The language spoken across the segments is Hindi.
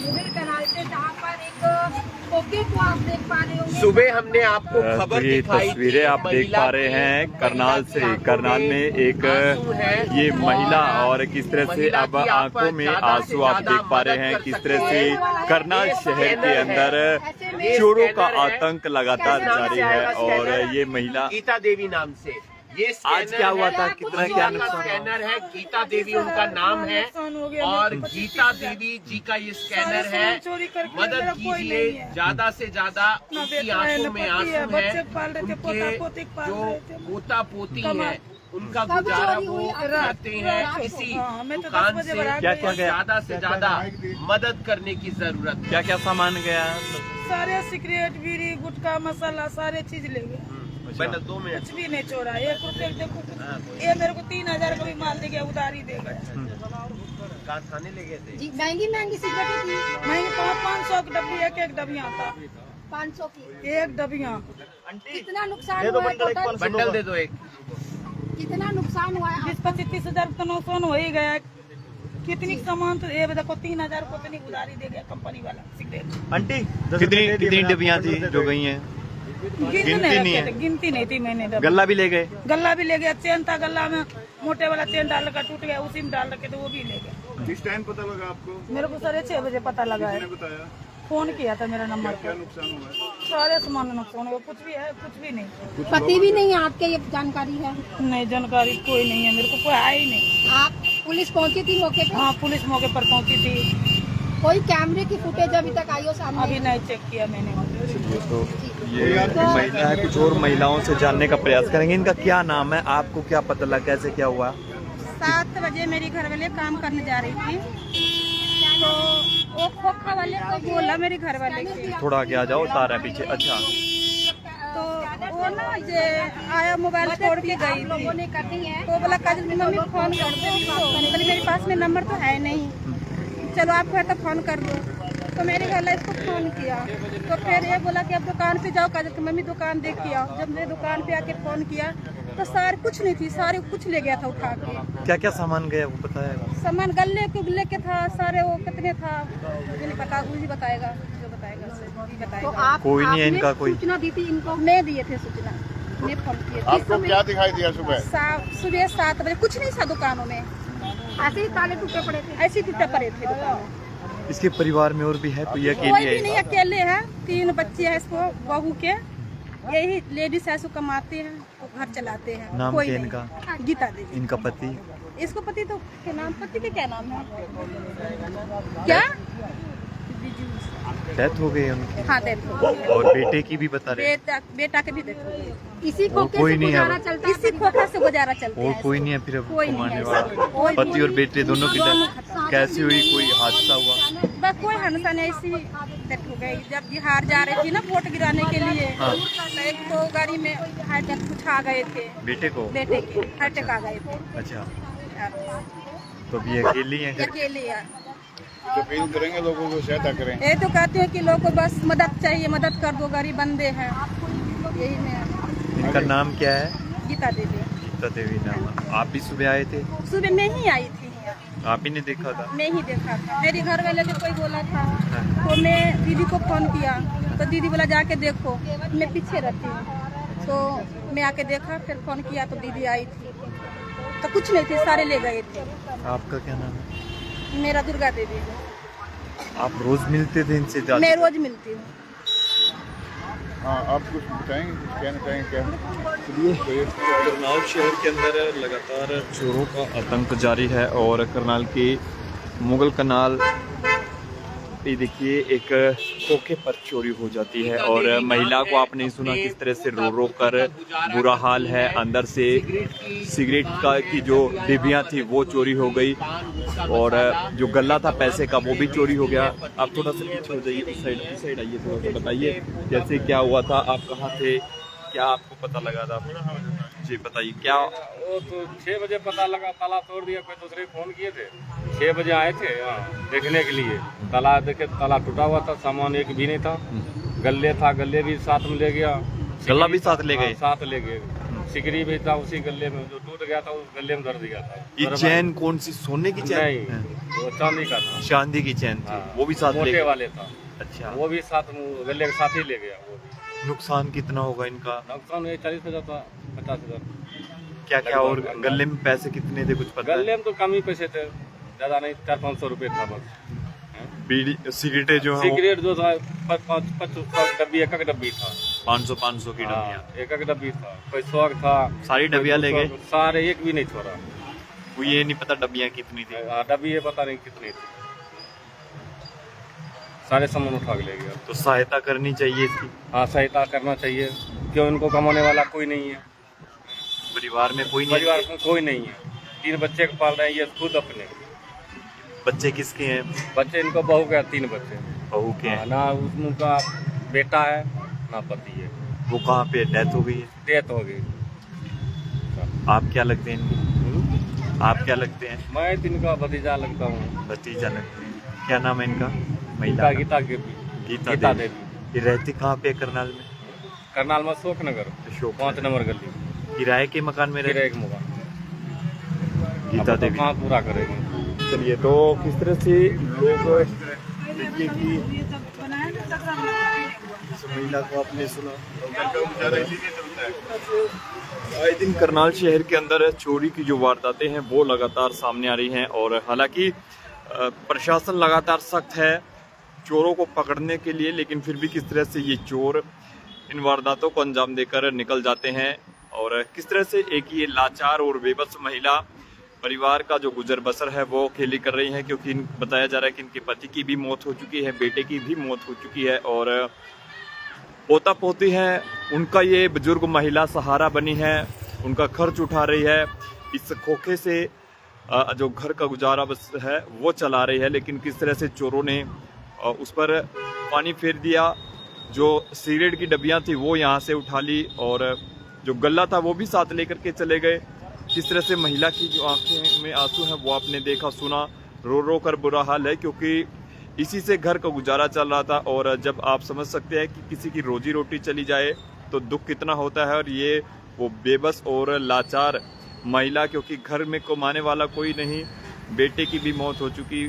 मुगल कनाल से, जहाँ पर एक कोके को आप देख पा रहे होंगे। सुबह हमने आपको खबर ये दिखाई तस्वीरें आप देख पा रहे हैं करनाल से। करनाल में एक ये महिला और किस तरह से अब आंखों में आंसू आप देख पा रहे हैं, किस तरह से करनाल शहर के अंदर चोरों का आतंक लगातार जारी है। और ये महिला गीता देवी नाम से, ये आज क्या हुआ था, कितना क्या नुकसान? स्कैनर है, गीता देवी उनका नाम है और गीता देवी जी का ये स्कैनर है। मदद कीजिए, ज्यादा से ज्यादा उनकी आंखों में आंसू है, उनके जो पोता पोती है उनका गुजारा वो करते हैं इसी दुकान से। क्या क्या गया? ज्यादा से ज्यादा मदद करने की जरूरत है। क्या क्या सामान गया? सारे सिगरेट, बीड़ी, गुटखा, मसाला सारे चीज ले गए। मैंने 2 मिनट कुछ भी नहीं छोड़ा। 1 रुपये देखो, ये मेरे को 3000 का भी माल दे गया, उधारी दे गया। कारखाने ले गए थे जी, महंगी महंगी सिगरेटें थी। महंगी 500 की डब्बी, एक डबिया था, 500 की एक डबिया। कितना नुकसान हुआ है टोटल? बंडल दे दो एक। कितना नुकसान हुआ है? 20-25 हजार का नुकसान हो ही गया। कितनी सामान तो ये देखो 3000 को इतनी उधारी दे गया कंपनी वाला सिगरेट। आंटी कितनी डबियां थी जो गई हैं? गिनती नहीं है। गिनती नहीं थी मैंने। गल्ला भी ले गए? गल्ला भी ले गया, चेन था गल्ला में, मोटे वाला चेन डाल कर टूट गया, उसी में डाल रखे तो वो भी ले गया। किस टाइम पता लगा आपको? मेरे को 6:30 बजे पता लगा है। किसने बताया? फोन किया था मेरा नंबर क्या पर। नुकसान हुआ है? सारे सामान नुकसान हुआ, कुछ भी है कुछ भी नहीं। पति भी नहीं है आपके, ये जानकारी है? नहीं, जानकारी कोई नहीं है, मेरे को कोई आया ही नहीं। आप पुलिस पहुंची थी मौके पे? हाँ, पुलिस मौके पर पहुंची थी। कोई कैमरे की फुटेज अभी तक आई हो सामने? अभी नहीं चेक किया मैंने। तो ये महिला है, कुछ और महिलाओं से जानने का प्रयास करेंगे। इनका क्या नाम है, आपको क्या पता लगा, कैसे क्या हुआ? 7 बजे मेरी घर वाले काम करने जा रही थी, तो वो खोखा वाले को बोला मेरे घर वाले के, थोड़ा आगे आ जाओ, तार है पीछे। अच्छा, तो वो ना जे आया मोबाइल छोड़ के गई थी, तो बोला काजल की मम्मी फोन कर दो उसको। मेरे पास में नंबर तो है नहीं, चलो आपको है तो फोन कर दो। तो मेरे घर वाले इसको फोन किया, तो फिर ये बोला कि अब दुकान पे जाओ, काजल की मम्मी दुकान देख के आओ। जब मैं दुकान पे आके फोन किया तो सारे कुछ नहीं थी, सारे कुछ ले गया था उठा के। क्या क्या सामान गया वो बताया? सामान गले के था सारे, वो कितने था मुझे नहीं पता, वही बताएगा जो बताएगा वही बताएगा। तो आप कोई नहीं है इनका कोई? सूचना दी थी इनको? मैं दिए थे सूचना, मैं फोन किए थे। आपको क्या दिखाई दिया सुबह? सुबह 7 बजे कुछ नहीं था दुकानों में, ऐसे ही ताले टूटे पड़े थे? ऐसे टूटे पड़े थे दुकानों। इसके परिवार में और भी है कोई? कोई भी नहीं, अकेले है, 3 बच्चे हैं इसको, बहू के, यही लेडीज है, इसको कमाते हैं तो घर चलाते हैं। नाम कोई क्या नहीं। इनका? गीता देवी। इनका पति? इसको पति तो के नाम, पति के क्या नाम है क्या? डेथ हो गई उनकी? हाँ, डेथ हो गई। और बेटे की भी बता रहे? बेटा के भी डेथ हो गई। इसी और खोखे कोई से नहीं है? गुजारा चलता है? इसी खोखा से गुजारा चलता और है। कोई नहीं है फिर अब कोई नहीं कमाने है। वाला? पति और बेटे दोनों की डेथ कैसे हुई, कोई हादसा हुआ? बस कोई हादसा नहीं, ऐसी डेथ हो गई। जब बिहार जा रही थी ना वोट गिराने के लिए, हाँ। तो एक तो गाड़ी में हार्ट कुछ आ गए थे, बेटे को? बेटे के हार्ट अटैक आ गए थे। अच्छा, तो अभी अकेली है घर? अकेले है। तो अपील करेंगे लोगों को सहायता करें। ये तो कहते हैं कि लोगों को बस मदद चाहिए, मदद कर दो, गरीब बंदे हैं। यही मैं। इनका नाम क्या है? गीता देवी। गीता देवी नाम है। आप भी सुबह आए थे? सुबह में ही आई थी, आप ही ने देखा था? मैं ही देखा था। मेरी घर वाले ने कोई बोला था, तो मैं दीदी को फोन किया, तो दीदी बोला जाके देखो, मैं पीछे रहती हूँ। तो मैं आके देखा, फिर फोन किया तो दीदी आई थी, तो कुछ नहीं थे, सारे ले गए थे। आपका क्या नाम है? मेरा दुर्गा देवी। आप रोज मिलते थे इनसे? मैं रोज मिलती हूँ। हाँ, आप कुछ बताएंगे, कुछ कहना चाहेंगे क्या? करनाल शहर के अंदर लगातार चोरों का आतंक जारी है और करनाल के मुगल कनाल पे देखिए एक खोखे पर चोरी हो जाती है और महिला को आपने सुना किस तरह से रो रो कर बुरा हाल है। अंदर से सिगरेट का की जो डिब्बियाँ थी वो चोरी हो गई और जो गल्ला था पैसे का वो भी चोरी हो गया। आप थोड़ा सा पीछे हो जाइए, उस साइड आइए, थोड़ा सा बताइए जैसे क्या हुआ था, आप कहाँ थे, क्या आपको पता लगा था? जी बताइए क्या। वो तो 6 बजे पता लगा, ताला तोड़ दिया, कोई दूसरे फोन किए थे। 6 बजे आए थे देखने के लिए, ताला देखे, ताला टूटा हुआ था, सामान एक भी नहीं था। गल्ले था, गल्ले भी साथ में ले गया। गल्ला भी साथ ले गए? साथ ले गए। सिकरी भी था उसी गले में, जो टूट गया था उस गले में धर दिया था। ये चैन कौन सी, सोने की चैन? नहीं, वो चांदी का था। चांदी की चैन थी, हाँ, वो भी साथ ले मोटे गए? वाले था। अच्छा, वो भी साथ गले के साथ ही ले गया। वो भी नुकसान कितना होगा इनका? नुकसान 40,000 था, 50,000। क्या क्या, और गले में पैसे कितने थे कुछ पता है? गले में तो कम ही पैसे थे, ज्यादा नहीं, 400-500 रुपए था बस। बीड़ी सिगरेटें जो है सिगरेट जो था 25 डब्बी, एक डब्बी था। 500 की डब्बियाँ? एक डब्बी था। कोई 100 था। सारी डब्बियाँ ले गए? सारे, एक भी नहीं छोड़ा। वो ये नहीं पता डब्बियाँ कितनी थी? डब्बी ये पता नहीं कितनी थी। सारे सामान उठा के ले गया। तो सहायता करनी चाहिए इसकी? हाँ, सहायता करना चाहिए, क्यों इनको कमाने वाला कोई नहीं है। परिवार में कोई नहीं? परिवार में कोई नहीं है। 3 बच्चे को पाल रहे हैं ये खुद अपने। बच्चे किसके हैं? बच्चे इनको बहू के 3 बच्चे। बहू के हैं? ना उनका बेटा है ना पति है। वो कहाँ पे डेथ हो गई है? डेथ हो गई। आप क्या लगते हैं इनके? आप क्या लगते हैं? मैं इनका भतीजा लगता हूँ। भतीजा लगते हैं। क्या नाम है इनका? महिला का? गीता गीता देवी। देवी। ये रहती कहाँ पे है करनाल में? करनाल में अशोक नगर, 5 नंबर गली। किराए के मकान में फिर रहती? एक मकान। गीता अब देवी। कहाँ पूरा करेंगे? चलिए, तो किस तरह से लोग देखिए कि इस महिला को आपने सुना, आए दिन करनाल शहर के अंदर चोरी की जो वारदातें हैं वो लगातार सामने आ रही हैं। और हालांकि प्रशासन लगातार सख्त है चोरों को पकड़ने के लिए, लेकिन फिर भी किस तरह से ये चोर इन वारदातों को अंजाम देकर निकल जाते हैं और किस तरह से एक ये लाचार और बेबस महिला परिवार का जो गुजर बसर है वो अकेली कर रही है, क्योंकि बताया जा रहा है कि इनके पति की भी मौत हो चुकी है, बेटे की भी मौत हो चुकी है और पोता पोती हैं, उनका ये बुजुर्ग महिला सहारा बनी है, उनका खर्च उठा रही है, इस खोखे से जो घर का गुजारा बस है वो चला रही है। लेकिन किस तरह से चोरों ने उस पर पानी फेर दिया, जो सिगरेट की डब्बियाँ थी वो यहाँ से उठा ली और जो गल्ला था वो भी साथ लेकर के चले गए। किस तरह से महिला की जो आंखें में आंसू हैं वो आपने देखा सुना, रो रो कर बुरा हाल है, क्योंकि इसी से घर का गुजारा चल रहा था। और जब आप समझ सकते हैं कि किसी की रोजी रोटी चली जाए तो दुख कितना होता है, और ये वो बेबस और लाचार महिला, क्योंकि घर में कमाने वाला कोई नहीं, बेटे की भी मौत हो चुकी,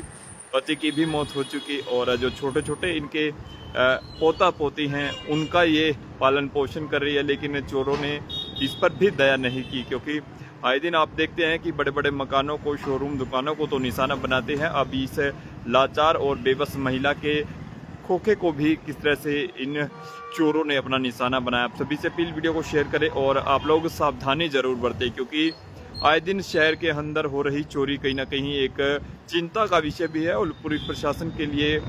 पति की भी मौत हो चुकी और जो छोटे छोटे इनके पोता पोती हैं उनका ये पालन पोषण कर रही है। लेकिन चोरों ने इस पर भी दया नहीं की, क्योंकि आए दिन आप देखते हैं कि बड़े बड़े मकानों को, शोरूम दुकानों को तो निशाना बनाते हैं, अब इस लाचार और बेबस महिला के खोखे को भी किस तरह से इन चोरों ने अपना निशाना बनाया। आप सभी से अपील, वीडियो को शेयर करें और आप लोग सावधानी जरूर बरतें, क्योंकि आए दिन शहर के अंदर हो रही चोरी कहीं ना कहीं एक चिंता का विषय भी है और पूरी प्रशासन के लिए,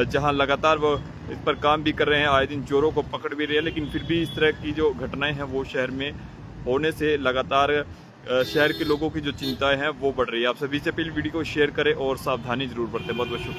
जहां लगातार वो इस पर काम भी कर रहे हैं, आए दिन चोरों को पकड़ भी रहे हैं, लेकिन फिर भी इस तरह की जो घटनाएं हैं वो शहर में होने से लगातार शहर के लोगों की जो चिंताएं हैं वो बढ़ रही है। आप सभी से अपील, वीडियो को शेयर करें और सावधानी जरूर बरतें। बहुत बहुत शुक्रिया।